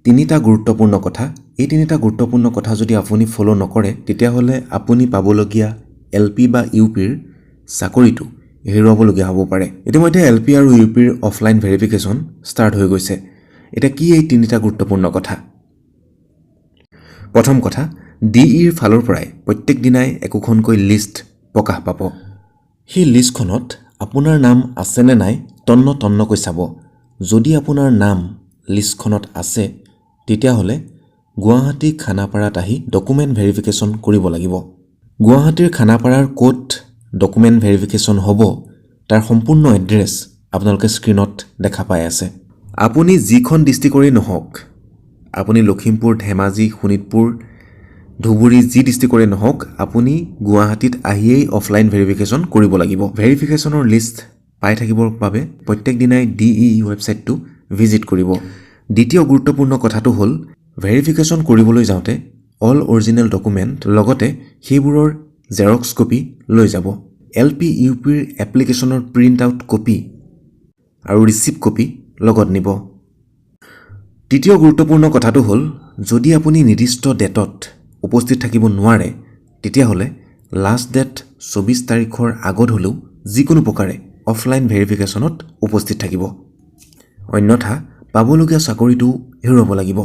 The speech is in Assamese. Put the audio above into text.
তিনিটা গুৰুত্বপূৰ্ণ কথা এই তিনিটা গুৰুত্বপূৰ্ণ কথা যদি আপুনি ফলো নকৰে তেতিয়াহ'লে আপুনি পাবলগীয়া এলপি বা ইউপিৰ চাকৰিটো হেৰুৱাবলগীয়া হ'ব পাৰে ইতিমধ্যে এলপি আৰু ইউপিৰ অফলাইন ভেৰিফিকেশ্যন ষ্টাৰ্ট হৈ গৈছে এটা কি এই তিনিটা গুৰুত্বপূৰ্ণ কথা প্ৰথম কথা ডিইৰ ফালৰ পৰাই প্ৰত্যেক দিনাই একোখনকৈ লিষ্ট প্ৰকাশ পাব সেই লিষ্টখনত আপোনাৰ নাম আছে নে নাই তন্নকৈ চাব যদি আপোনাৰ নাম লিষ্টখনত আছে তেতিয়াহ'লে গুৱাহাটী খানাপাৰাত আহি ডকুমেণ্ট ভেৰিফিকেশ্যন কৰিব লাগিব গুৱাহাটীৰ খানাপাৰাৰ ক'ত ডকুমেণ্ট ভেৰিফিকেশ্যন হ'ব তাৰ সম্পূৰ্ণ এড্ৰেছ আপোনালোকে স্ক্ৰীনত দেখা পাই আছে আপুনি যিখন ডিষ্ট্ৰিক্টৰেই নহওক আপুনি লখিমপুৰ ধেমাজি শোণিতপুৰ ধুবুৰী যি ডিষ্ট্ৰিক্টৰে নহওক আপুনি গুৱাহাটীত আহিয়েই অফলাইন ভেৰিফিকেশ্যন কৰিব লাগিব ভেৰিফিকেশ্যনৰ লিষ্ট পাই থাকিবৰ বাবে প্ৰত্যেক দিনাই ডিই ৱেবছাইটটো ভিজিট কৰিব দ্বিতীয় গুৰুত্বপূৰ্ণ কথাটো হ'ল ভেৰিফিকেশ্যন কৰিবলৈ যাওঁতে অল অৰিজিনেল ডকুমেণ্ট লগতে সেইবোৰৰ জেৰক্স কপি লৈ যাব এলপি ইউপিৰ এপ্লিকেশ্যনৰ প্ৰিণ্ট আউট কপি আৰু ৰিচিপ্ট কপি লগত নিব তৃতীয় গুৰুত্বপূৰ্ণ কথাটো হ'ল যদি আপুনি নিৰ্দিষ্ট ডেটত উপস্থিত থাকিব নোৱাৰে তেতিয়াহ'লে লাষ্ট ডেট 24 তাৰিখৰ আগত হ'লেও যিকোনো প্ৰকাৰে অফলাইন ভেৰিফিকেশ্যনত উপস্থিত থাকিব অন্যথা পাবলগীয়া চাকৰিটো হেৰুৱাব লাগিব